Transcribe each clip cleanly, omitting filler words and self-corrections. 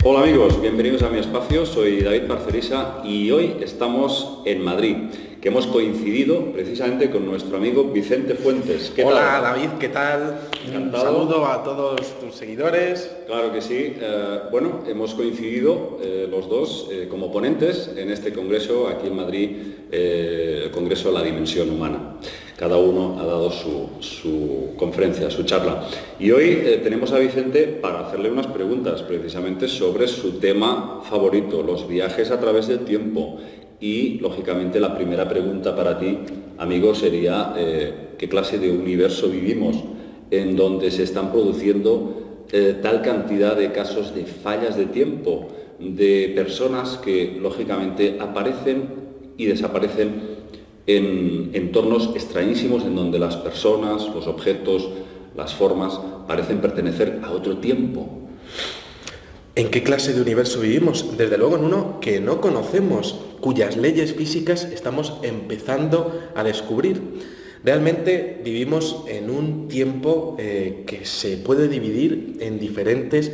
Hola amigos, bienvenidos a mi espacio, soy David Parcerisa y hoy estamos en Madrid, que hemos coincidido precisamente con nuestro amigo Vicente Fuentes. ¿Qué Hola tal? David, ¿qué tal? Encantado. Un saludo a todos tus seguidores. Claro que sí. Bueno, hemos coincidido los dos como ponentes en este congreso aquí en Madrid, el Congreso de la Dimensión Humana. Cada uno ha dado su conferencia, su charla. Y hoy tenemos a Vicente para hacerle unas preguntas precisamente sobre su tema favorito, los viajes a través del tiempo. Y, lógicamente, la primera pregunta para ti, amigo, sería ¿qué clase de universo vivimos en donde se están produciendo tal cantidad de casos de fallas de tiempo, de personas que, lógicamente, aparecen y desaparecen en entornos extrañísimos en donde las personas, los objetos, las formas parecen pertenecer a otro tiempo? ¿En qué clase de universo vivimos? Desde luego en uno que no conocemos, cuyas leyes físicas estamos empezando a descubrir. Realmente vivimos en un tiempo que se puede dividir en diferentes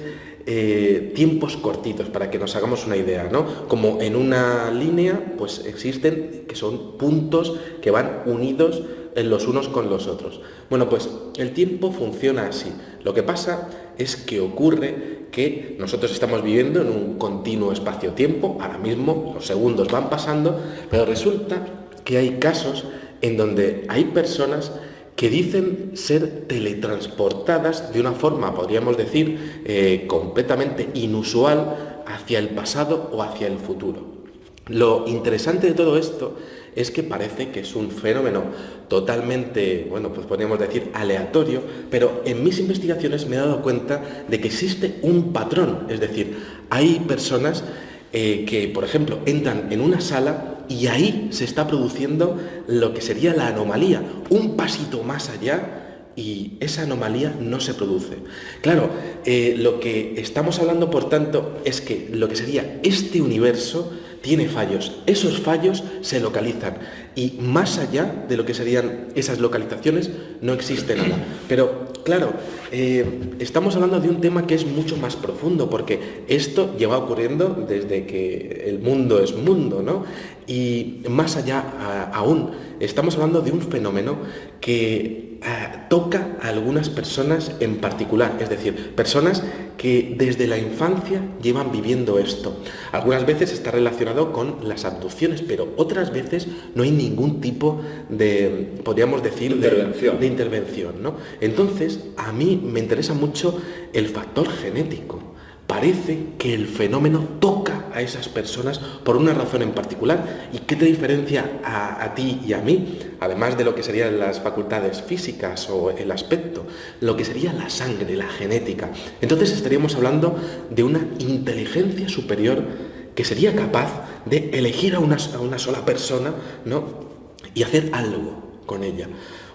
tiempos cortitos, para que nos hagamos una idea, ¿no? Como en una línea, pues existen que son puntos que van unidos los unos con los otros. Bueno, pues el tiempo funciona así. Lo que pasa es que ocurre que nosotros estamos viviendo en un continuo espacio-tiempo, ahora mismo los segundos van pasando, pero resulta que hay casos en donde hay personas que dicen ser teletransportadas de una forma, podríamos decir, completamente inusual hacia el pasado o hacia el futuro. Lo interesante de todo esto es que parece que es un fenómeno totalmente, bueno, pues podríamos decir aleatorio, pero en mis investigaciones me he dado cuenta de que existe un patrón, es decir, hay personas que, por ejemplo, entran en una sala y ahí se está produciendo lo que sería la anomalía, un pasito más allá y esa anomalía no se produce. Claro, lo que estamos hablando, por tanto, es que lo que sería este universo tiene fallos, esos fallos se localizan y más allá de lo que serían esas localizaciones no existe nada. Pero claro, estamos hablando de un tema que es mucho más profundo, porque esto lleva ocurriendo desde que el mundo es mundo, ¿no? Y más allá aún, estamos hablando de un fenómeno que toca a algunas personas en particular, es decir, personas que desde la infancia llevan viviendo esto. Algunas veces está relacionado con las abducciones, pero otras veces no hay ningún tipo de, podríamos decir, de intervención, ¿no? Entonces, a mí me interesa mucho el factor genético. Parece que el fenómeno toca a esas personas por una razón en particular. ¿Y qué te diferencia a ti y a mí? Además de lo que serían las facultades físicas o el aspecto, lo que sería la sangre, la genética. Entonces estaríamos hablando de una inteligencia superior que sería capaz de elegir a una sola persona, ¿no? Y hacer algo con ella.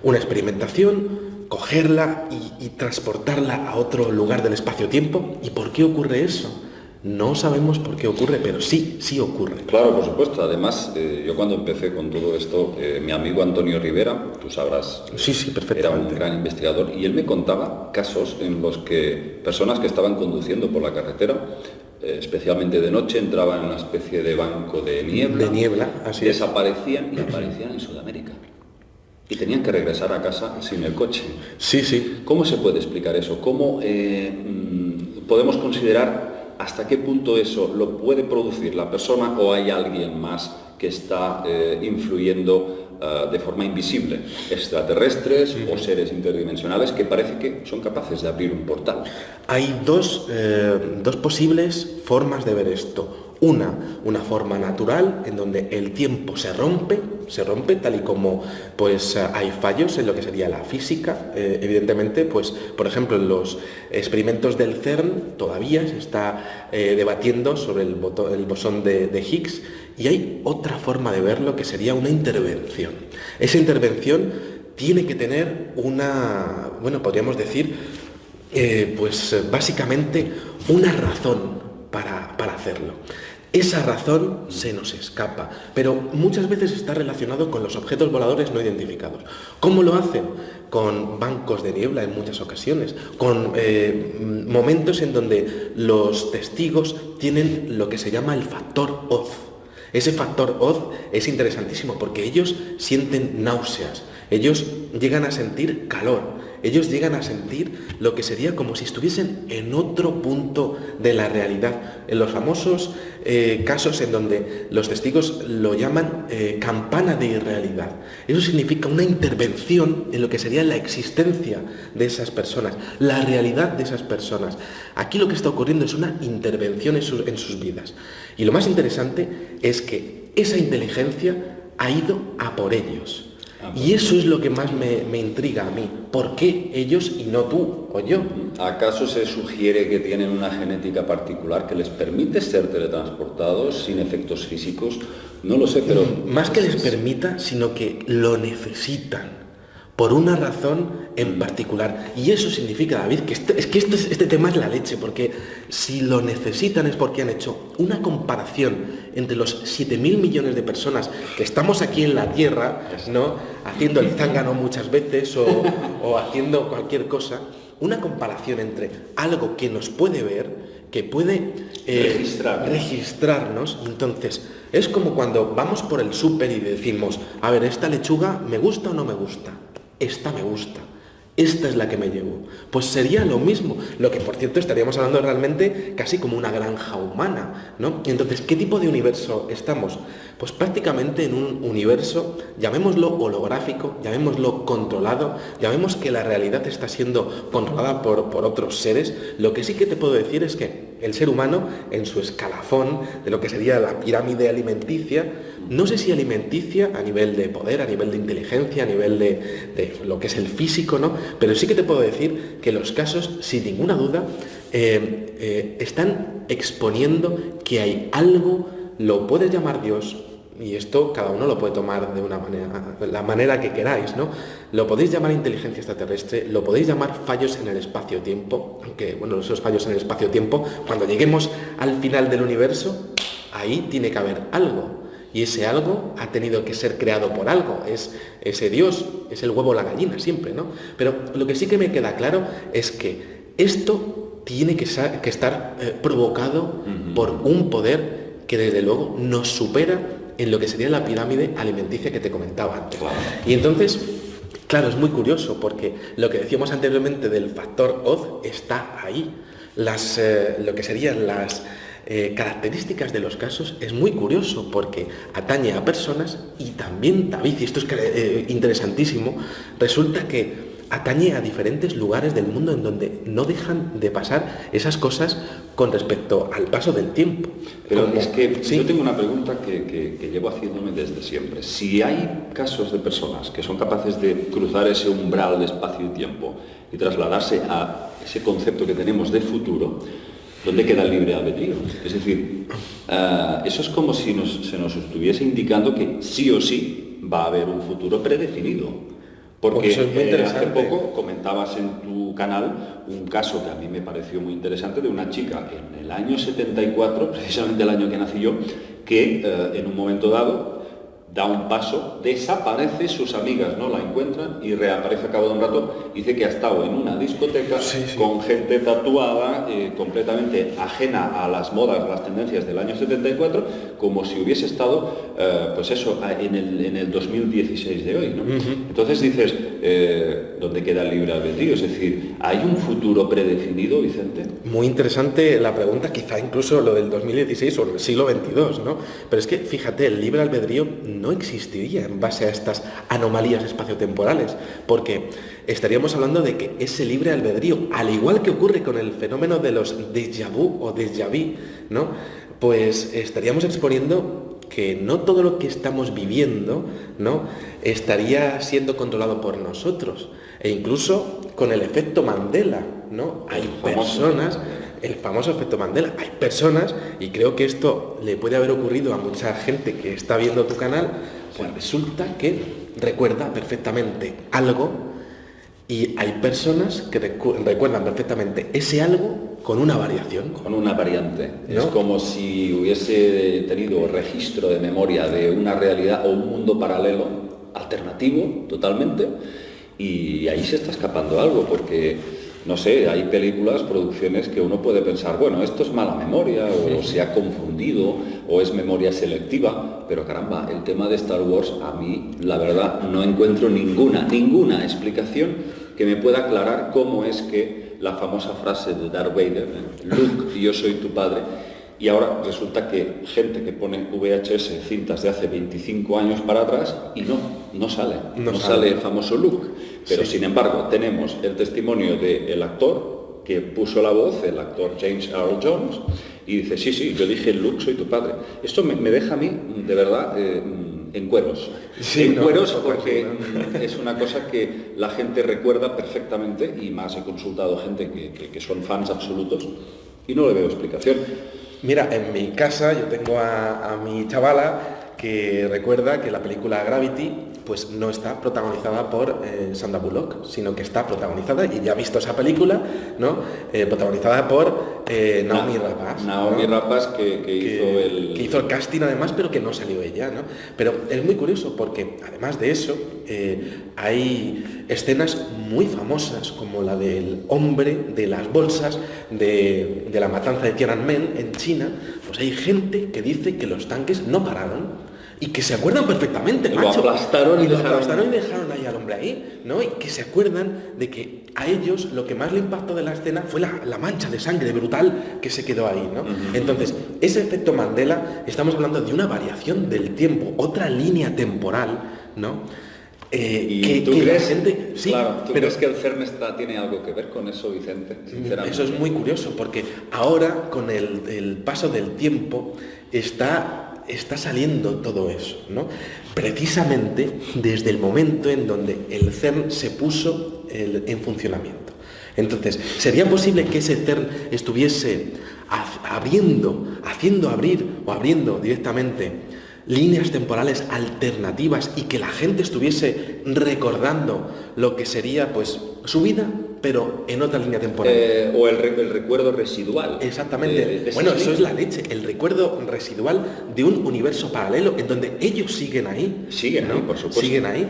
Una experimentación, cogerla y transportarla a otro lugar del espacio-tiempo. ¿Y por qué ocurre eso? No sabemos por qué ocurre, pero sí ocurre. Claro, por supuesto. Además, yo cuando empecé con todo esto, mi amigo Antonio Rivera, tú sabrás, sí, perfectamente, era un gran investigador, y él me contaba casos en los que personas que estaban conduciendo por la carretera, especialmente de noche, entraban en una especie de banco de niebla, así desaparecían y aparecían en Sudamérica. Y tenían que regresar a casa sin el coche. Sí. ¿Cómo se puede explicar eso? ¿Cómo podemos considerar hasta qué punto eso lo puede producir la persona o hay alguien más que está influyendo de forma invisible? Extraterrestres o seres interdimensionales que parece que son capaces de abrir un portal. Hay dos posibles formas de ver esto. Una forma natural, en donde el tiempo se rompe tal y como pues hay fallos en lo que sería la física. Evidentemente, pues por ejemplo en los experimentos del CERN todavía se está debatiendo sobre el bosón de Higgs, y hay otra forma de verlo que sería una intervención. Esa intervención tiene que tener una, bueno, podríamos decir, pues básicamente una razón para hacerlo. Esa razón se nos escapa, pero muchas veces está relacionado con los objetos voladores no identificados. ¿Cómo lo hacen? con bancos de niebla en muchas ocasiones, con momentos en donde los testigos tienen lo que se llama el factor Oz. Ese factor Oz es interesantísimo porque ellos sienten náuseas, ellos llegan a sentir calor, ellos llegan a sentir lo que sería como si estuviesen en otro punto de la realidad. En los famosos casos en donde los testigos lo llaman campana de irrealidad. Eso significa una intervención en lo que sería la existencia de esas personas, la realidad de esas personas. Aquí lo que está ocurriendo es una intervención en sus vidas. Y lo más interesante es que esa inteligencia ha ido a por ellos. Y eso es lo que más me intriga a mí. ¿Por qué ellos y no tú o yo? ¿Acaso se sugiere que tienen una genética particular que les permite ser teletransportados sin efectos físicos? No lo sé, pero... Más que les permita, sino que lo necesitan. Por una razón en particular. Y eso significa, David, que este tema es la leche, porque si lo necesitan es porque han hecho una comparación entre los 7.000 millones de personas que estamos aquí en la Tierra, ¿no?, haciendo el zángano muchas veces o haciendo cualquier cosa, una comparación entre algo que nos puede ver, que puede registrarnos. Entonces, es como cuando vamos por el súper y decimos, a ver, ¿esta lechuga me gusta o no me gusta? Esta me gusta, esta es la que me llevo. Pues sería lo mismo, lo que por cierto estaríamos hablando realmente casi como una granja humana, ¿no? Entonces, ¿qué tipo de universo estamos? Pues prácticamente en un universo, llamémoslo holográfico, llamémoslo controlado, llamemos que la realidad está siendo controlada por otros seres. Lo que sí que te puedo decir es que el ser humano, en su escalafón de lo que sería la pirámide alimenticia, no sé si alimenticia a nivel de poder, a nivel de inteligencia, a nivel de lo que es el físico, ¿no? Pero sí que te puedo decir que los casos, sin ninguna duda, están exponiendo que hay algo, lo puedes llamar Dios, y esto cada uno lo puede tomar de una manera, la manera que queráis, ¿no? Lo podéis llamar inteligencia extraterrestre, lo podéis llamar fallos en el espacio-tiempo, aunque, bueno, esos fallos en el espacio-tiempo, cuando lleguemos al final del universo, ahí tiene que haber algo. Y ese algo ha tenido que ser creado por algo, es ese Dios, es el huevo o la gallina siempre, ¿no? Pero lo que sí que me queda claro es que esto tiene que estar provocado por un poder que desde luego nos supera en lo que sería la pirámide alimenticia que te comentaba antes. Wow. Y entonces, claro, es muy curioso porque lo que decíamos anteriormente del factor Oz está ahí. Lo que serían las características de los casos es muy curioso porque atañe a personas y también, David, y esto es interesantísimo, resulta que atañe a diferentes lugares del mundo en donde no dejan de pasar esas cosas con respecto al paso del tiempo. Pero es que ¿sí? Yo tengo una pregunta que llevo haciéndome desde siempre. Si hay casos de personas que son capaces de cruzar ese umbral de espacio y tiempo y trasladarse a ese concepto que tenemos de futuro, ¿dónde queda el libre albedrío? Es decir, eso es como si se nos estuviese indicando que sí o sí va a haber un futuro predefinido. Porque eso es muy interesante. Hace poco comentabas en tu canal un caso que a mí me pareció muy interesante de una chica en el año 74, precisamente el año que nací yo, que en un momento dado da un paso, desaparece, sus amigas no la encuentran y reaparece a cabo de un rato. Dice que ha estado en una discoteca con gente tatuada, completamente ajena a las modas, a las tendencias del año 74, como si hubiese estado, pues eso, en el 2016 de hoy, ¿no? Entonces dices, ¿dónde queda el libre albedrío? Es decir, ¿hay un futuro predefinido, Vicente? Muy interesante la pregunta, quizá incluso lo del 2016 o el siglo XXII, ¿no? Pero es que, fíjate, el libre albedrío no existiría en base a estas anomalías espaciotemporales, porque estaríamos hablando de que ese libre albedrío, al igual que ocurre con el fenómeno de los déjà vu o déjà vu, ¿no? Pues estaríamos exponiendo que no todo lo que estamos viviendo, ¿no?, estaría siendo controlado por nosotros, e incluso con el efecto Mandela, ¿no? Hay personas, el famoso efecto Mandela, hay personas, y creo que esto le puede haber ocurrido a mucha gente que está viendo tu canal, pues resulta que recuerda perfectamente algo, y hay personas que recuerdan perfectamente ese algo con una variación. Con una variante. ¿No? Es como si hubiese tenido registro de memoria de una realidad o un mundo paralelo, alternativo totalmente, Y ahí se está escapando algo, porque, no sé, hay películas, producciones que uno puede pensar, bueno, esto es mala memoria, o se ha confundido, o es memoria selectiva, pero caramba, el tema de Star Wars, a mí, la verdad, no encuentro ninguna explicación que me pueda aclarar cómo es que la famosa frase de Darth Vader, Luke, yo soy tu padre, y ahora resulta que gente que pone VHS, cintas de hace 25 años para atrás, y no sale el famoso Luke. Pero sin embargo, tenemos el testimonio del actor que puso la voz, el actor James Earl Jones, y dice, sí, yo dije, Luke, soy tu padre. Esto me deja a mí, de verdad, en cueros. Porque es una cosa que la gente recuerda perfectamente, y más he consultado gente que son fans absolutos, y no le veo explicación. Mira, en mi casa yo tengo a mi chavala que recuerda que la película Gravity pues no está protagonizada por Sandra Bullock, sino que está protagonizada, y ya ha visto esa película, ¿no? Protagonizada por Naomi Rapace. Naomi Rapace que hizo el casting además, pero que no salió ella, ¿no? Pero es muy curioso porque además de eso hay escenas muy famosas como la del hombre de las bolsas de la matanza de Tiananmen en China. Pues hay gente que dice que los tanques no pararon y que se acuerdan perfectamente, lo aplastaron y dejaron ahí al hombre ahí, ¿no? Y que se acuerdan de que a ellos lo que más le impactó de la escena fue la mancha de sangre brutal que se quedó ahí, ¿no? Entonces, ese efecto Mandela, estamos hablando de una variación del tiempo, otra línea temporal, ¿no? ¿Y tú crees? Sí, claro, ¿tú crees que el CERN tiene algo que ver con eso, Vicente? Sinceramente. Eso es muy curioso, porque ahora, con el paso del tiempo, está saliendo todo eso, ¿no? Precisamente desde el momento en donde el CERN se puso en funcionamiento. Entonces, ¿sería posible que ese CERN estuviese haciendo abrir o abriendo directamente líneas temporales alternativas y que la gente estuviese recordando lo que sería pues su vida, pero en otra línea temporal? O el recuerdo residual. Exactamente. Bueno, eso es la leche, el recuerdo residual de un universo paralelo en donde ellos siguen ahí. Siguen, ¿no? Por supuesto. Siguen ahí.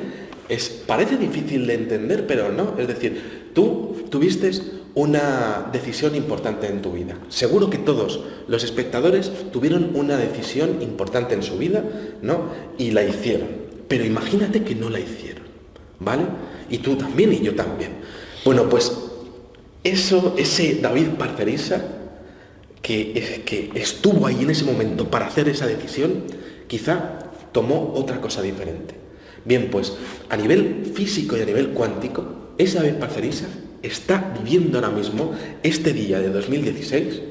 Parece difícil de entender, pero no. Es decir, tú tuviste una decisión importante en tu vida. Seguro que todos los espectadores tuvieron una decisión importante en su vida, ¿no? Y la hicieron. Pero imagínate que no la hicieron, ¿vale? Y tú también y yo también. Bueno, pues ese David Parcerisa que estuvo ahí en ese momento para hacer esa decisión, quizá tomó otra cosa diferente. Bien, pues a nivel físico y a nivel cuántico, ese David Parcerisa está viviendo ahora mismo este día de 2016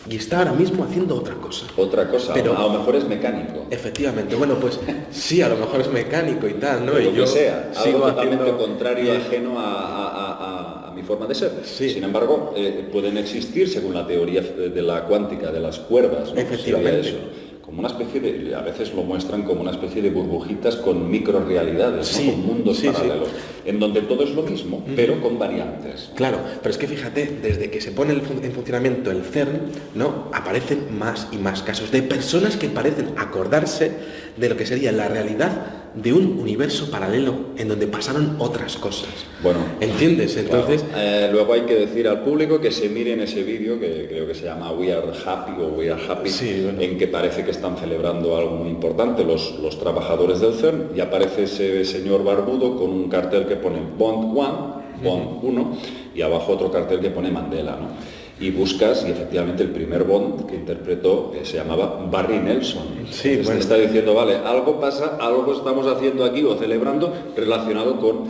y está ahora mismo haciendo otra cosa. Otra cosa, pero a lo mejor es mecánico. Efectivamente, bueno, pues sí, a lo mejor es mecánico y tal, ¿no? Pero y yo sea, algo totalmente contrario, ajeno a mi forma de ser. Sí. Sin embargo, pueden existir, según la teoría de la cuántica, de las cuerdas, ¿no? Efectivamente. Como una especie de, a veces lo muestran como una especie de burbujitas con microrealidades, sí, ¿no? Con mundos paralelos, en donde todo es lo mismo, pero con variantes. Claro, pero es que fíjate, desde que se pone en funcionamiento el CERN, ¿no? Aparecen más y más casos de personas que parecen acordarse de lo que sería la realidad de un universo paralelo en donde pasaron otras cosas. Bueno, ¿entiendes? Entonces, claro. Luego hay que decir al público que se miren ese vídeo, que creo que se llama We Are Happy o We Are Happy, sí, bueno, en que parece que están celebrando algo muy importante los trabajadores del CERN, y aparece ese señor barbudo con un cartel que pone Bond 1, Bond 1, y abajo otro cartel que pone Mandela, ¿no? Y buscas, y efectivamente el primer Bond que interpretó se llamaba Barry Nelson. Sí, bueno. Te está diciendo, vale, algo pasa, algo estamos haciendo aquí o celebrando relacionado con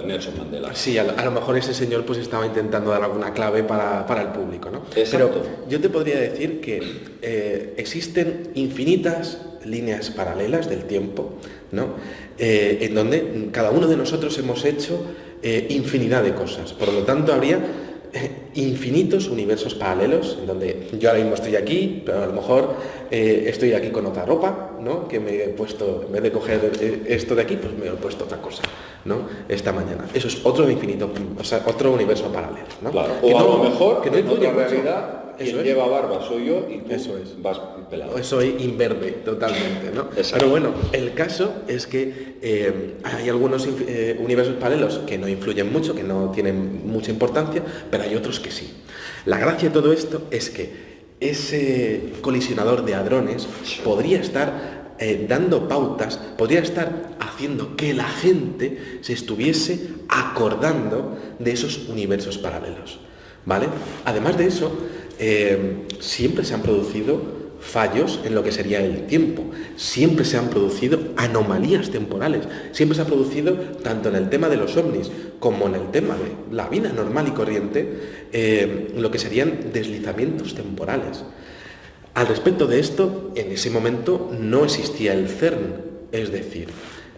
Nelson Mandela. Sí, a lo mejor ese señor pues estaba intentando dar alguna clave para el público, ¿no? Exacto. Pero yo te podría decir que existen infinitas líneas paralelas del tiempo, ¿no? En donde cada uno de nosotros hemos hecho infinidad de cosas. Por lo tanto, habría infinitos universos paralelos en donde yo ahora mismo estoy aquí, pero a lo mejor estoy aquí con otra ropa, ¿no? Que me he puesto, en vez de coger esto de aquí, pues me he puesto otra cosa, ¿no? Esta mañana. Eso es otro infinito, o sea, otro universo paralelo, ¿no? Claro. O a lo mejor que en otra realidad quien lleva barba soy yo y tú eso es. vas pelado. Soy imberbe totalmente, ¿no? Exacto. Pero bueno, el caso es que hay algunos universos paralelos que no influyen mucho, que no tienen mucha importancia, pero hay otros que sí. La gracia de todo esto es que ese colisionador de hadrones podría estar dando pautas, podría estar haciendo que la gente se estuviese acordando de esos universos paralelos, ¿vale? Además de eso, siempre se han producido fallos en lo que sería el tiempo, siempre se han producido anomalías temporales, siempre se ha producido, tanto en el tema de los ovnis como en el tema de la vida normal y corriente, lo que serían deslizamientos temporales. Al respecto de esto, en ese momento no existía el CERN, es decir,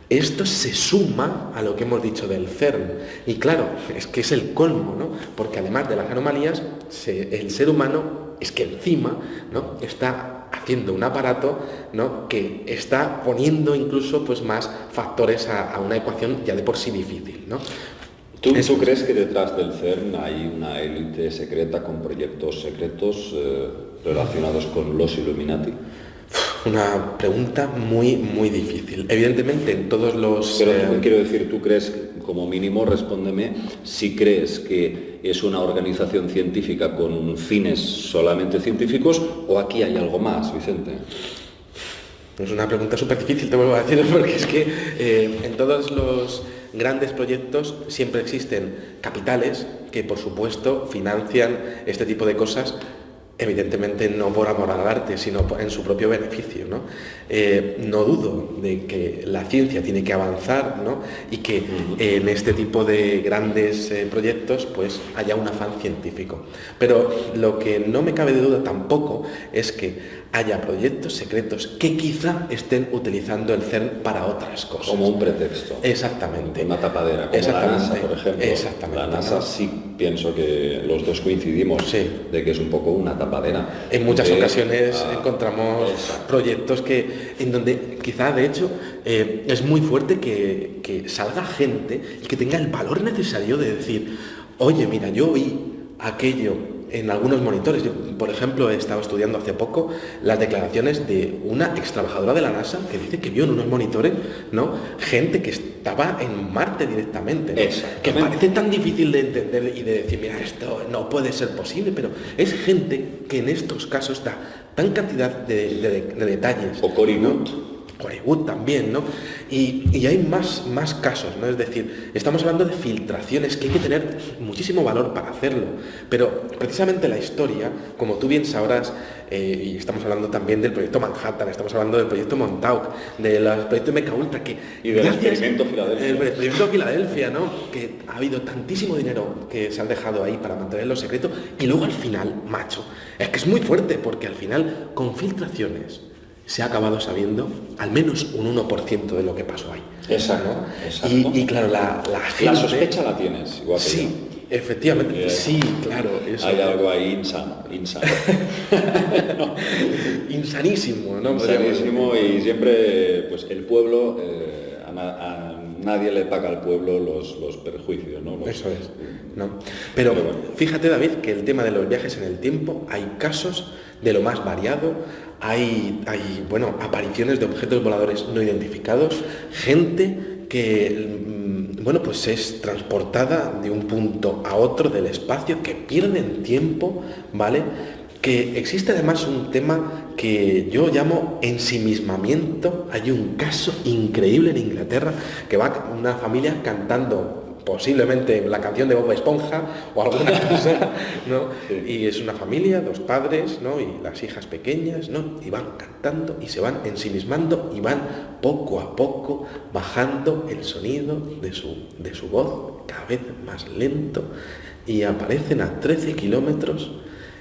esto se suma a lo que hemos dicho del CERN. Y claro, es que es el colmo, ¿no? Porque además de las anomalías, el ser humano es que encima, ¿no?, está haciendo un aparato, ¿no?, que está poniendo incluso pues más factores a una ecuación ya de por sí difícil, ¿no? ¿Tú crees que detrás del CERN hay una élite secreta con proyectos secretos relacionados con los Illuminati? Una pregunta muy, muy difícil. Evidentemente, en todos los... Pero quiero decir, ¿tú crees, como mínimo, respóndeme, si crees que es una organización científica con fines solamente científicos o aquí hay algo más, Vicente? Es una pregunta súper difícil, te vuelvo a decir, porque es que en todos los grandes proyectos siempre existen capitales que, por supuesto, financian este tipo de cosas, evidentemente no por amor al arte, sino en su propio beneficio, ¿no? No dudo de que la ciencia tiene que avanzar, ¿no?, y que en este tipo de grandes proyectos pues haya un afán científico. Pero lo que no me cabe de duda tampoco es que haya proyectos secretos que quizá estén utilizando el CERN para otras cosas. Como un pretexto. Exactamente. Una tapadera, como la NASA, por ejemplo. Exactamente. La NASA, ¿no?, sí pienso que los dos coincidimos, sí, de que es un poco una tapadera. En muchas ocasiones encontramos proyectos en donde quizá, de hecho, es muy fuerte que salga gente y que tenga el valor necesario de decir, oye, mira, yo vi aquello en algunos monitores. Yo, por ejemplo, he estado estudiando hace poco las declaraciones de una ex trabajadora de la NASA que dice que vio en unos monitores, ¿no?, gente que estaba en Marte directamente, ¿no?, que parece tan difícil de entender y de decir, mira, esto no puede ser posible, pero es gente que en estos casos da tan cantidad de detalles. O Cory Wood. Cory Wood también, ¿no? Y hay más casos, ¿no? Es decir, estamos hablando de filtraciones que hay que tener muchísimo valor para hacerlo, pero precisamente la historia, como tú bien sabrás, y estamos hablando también del proyecto Manhattan, estamos hablando del proyecto Montauk, del proyecto MK Ultra, y del experimento Filadelfia. El experimento Filadelfia, ¿no?, que ha habido tantísimo dinero que se han dejado ahí para mantenerlo secreto, y luego al final, macho, es que es muy fuerte, porque al final, con filtraciones, se ha acabado sabiendo al menos un 1% de lo que pasó ahí. Exacto, ¿no? exacto. Y claro, la gente... La sospecha la tienes, igual que sí, yo. Efectivamente, sí, claro. Eso. Hay algo ahí insano. No. Insanísimo, ¿no? Insanísimo, y siempre, pues el pueblo, a nadie le paga al pueblo los perjuicios, ¿no? Eso es, ¿no? Pero bueno, fíjate, David, que el tema de los viajes en el tiempo, hay casos de lo más variado, hay apariciones de objetos voladores no identificados, gente que pues es transportada de un punto a otro del espacio, que pierden tiempo, ¿vale? Que existe además un tema que yo llamo ensimismamiento. Hay un caso increíble en Inglaterra, que va una familia cantando posiblemente la canción de Bob Esponja o alguna cosa, ¿no? Sí. Y es una familia, 2 padres, ¿no?, y las hijas pequeñas, ¿no?, y van cantando y se van ensimismando y van poco a poco bajando el sonido de su voz cada vez más lento, y aparecen a 13 kilómetros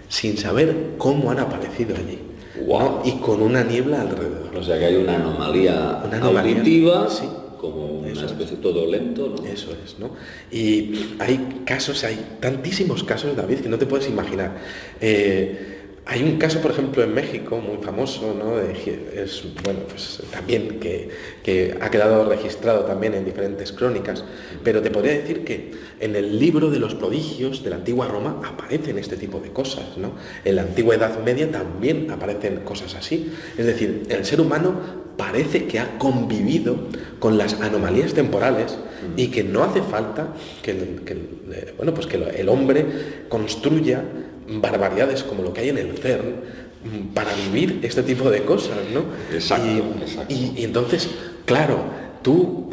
sin saber cómo han aparecido allí. Wow. ¿No? Y con una niebla alrededor. O sea que hay una anomalía auditiva, sí, como una especie de todo lento, ¿no? Eso es, ¿no? Y hay tantísimos casos, David, que no te puedes imaginar. Hay un caso, por ejemplo, en México, muy famoso, ¿no? Bueno, pues también que ha quedado registrado también en diferentes crónicas, pero te podría decir que en el libro de los prodigios de la antigua Roma aparecen este tipo de cosas, ¿no? En la antigua Edad Media también aparecen cosas así. Es decir, el ser humano parece que ha convivido con las anomalías temporales y que no hace falta que el hombre construya barbaridades como lo que hay en el CERN para vivir este tipo de cosas, ¿no? Exacto, y entonces, claro, ¿tú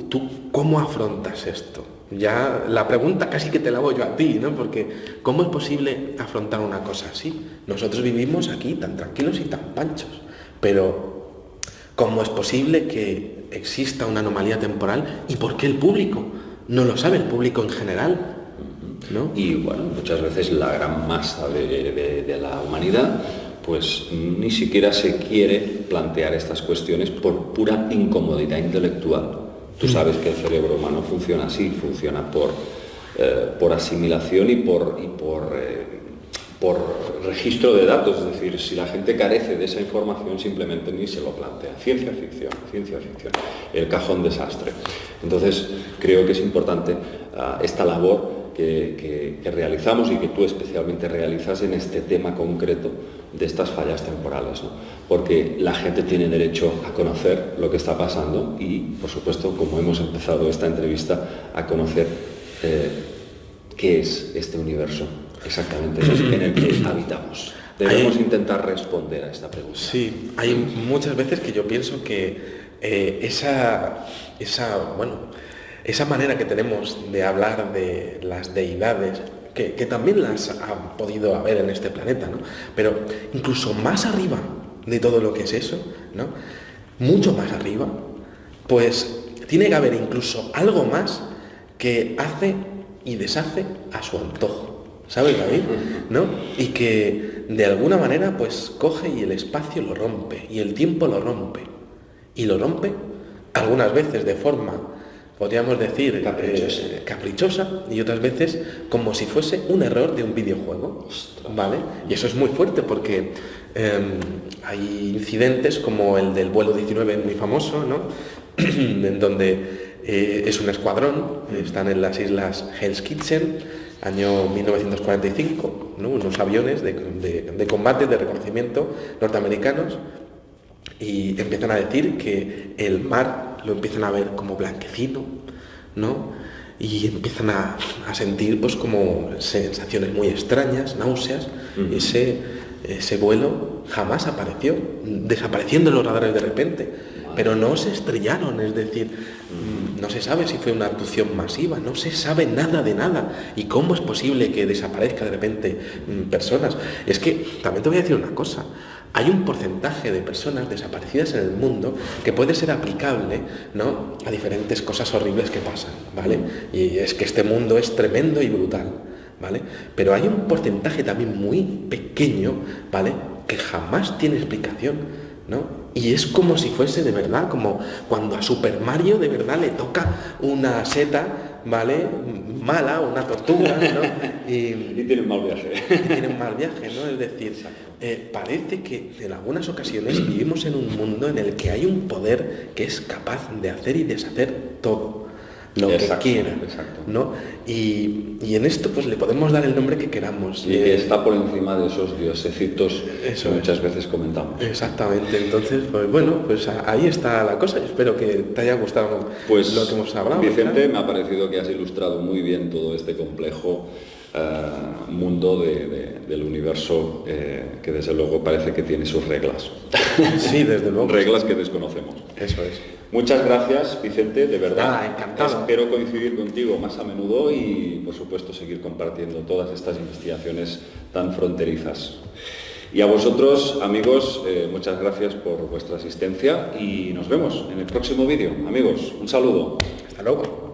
cómo afrontas esto? Ya la pregunta casi que te la hago yo a ti, ¿no? Porque ¿cómo es posible afrontar una cosa así? Nosotros vivimos aquí tan tranquilos y tan panchos, pero ¿cómo es posible que exista una anomalía temporal? ¿Y por qué el público no lo sabe, el público en general? ¿No? Y bueno, muchas veces la gran masa de la humanidad pues ni siquiera se quiere plantear estas cuestiones por pura incomodidad intelectual. Tú sabes que el cerebro humano funciona así, funciona por asimilación y por registro de datos, es decir, si la gente carece de esa información simplemente ni se lo plantea. Ciencia ficción, el cajón desastre. Entonces creo que es importante esta labor que realizamos y que tú especialmente realizas en este tema concreto de estas fallas temporales, ¿no? Porque la gente tiene derecho a conocer lo que está pasando y, por supuesto, como hemos empezado esta entrevista, a conocer qué es este universo exactamente en el que habitamos. Debemos intentar responder a esta pregunta. Sí, hay muchas veces que yo pienso que esa manera que tenemos de hablar de las deidades, que también las ha podido haber en este planeta, ¿no? Pero incluso más arriba de todo lo que es eso, ¿no? Mucho más arriba, pues tiene que haber incluso algo más que hace y deshace a su antojo, ¿sabes, David? ¿No? Y que de alguna manera pues coge y el espacio lo rompe, y el tiempo lo rompe, y lo rompe algunas veces de forma, podríamos decir, caprichosa, y otras veces como si fuese un error de un videojuego, ¿vale? Y eso es muy fuerte porque hay incidentes como el del vuelo 19, muy famoso, ¿no? En donde es un escuadrón, están en las islas Hell's Kitchen, año 1945, ¿no? Unos aviones de combate, de reconocimiento norteamericanos, y empiezan a decir que el mar lo empiezan a ver como blanquecino, ¿no? Y empiezan a sentir pues como sensaciones muy extrañas, náuseas. Ese vuelo jamás apareció, desapareciendo los radares de repente, pero no se estrellaron, es decir, no se sabe si fue una abducción masiva, no se sabe nada de nada. ¿Y cómo es posible que desaparezca de repente personas? Es que también te voy a decir una cosa. Hay un porcentaje de personas desaparecidas en el mundo que puede ser aplicable, ¿no?, a diferentes cosas horribles que pasan, ¿vale? Y es que este mundo es tremendo y brutal, ¿vale? Pero hay un porcentaje también muy pequeño, ¿vale?, que jamás tiene explicación, ¿no? Y es como si fuese de verdad, como cuando a Super Mario de verdad le toca una seta, ¿vale?, mala, una tortuga, ¿no? Y tiene un mal viaje. Tiene un mal viaje, ¿no? Es decir, parece que en algunas ocasiones vivimos en un mundo en el que hay un poder que es capaz de hacer y deshacer todo lo que quiera, ¿no? Y en esto pues le podemos dar el nombre que queramos. Y que está por encima de esos diosecitos que muchas veces comentamos. Exactamente. Entonces, pues bueno, pues ahí está la cosa. Yo espero que te haya gustado lo que hemos hablado. Vicente, me ha parecido que has ilustrado muy bien todo este complejo mundo del universo que desde luego parece que tiene sus reglas. Sí, desde luego. Reglas que desconocemos. Eso es. Muchas gracias, Vicente, de verdad. Encantado. Espero coincidir contigo más a menudo y, por supuesto, seguir compartiendo todas estas investigaciones tan fronterizas. Y a vosotros, amigos, muchas gracias por vuestra asistencia y nos vemos en el próximo vídeo. Amigos, un saludo. Hasta luego.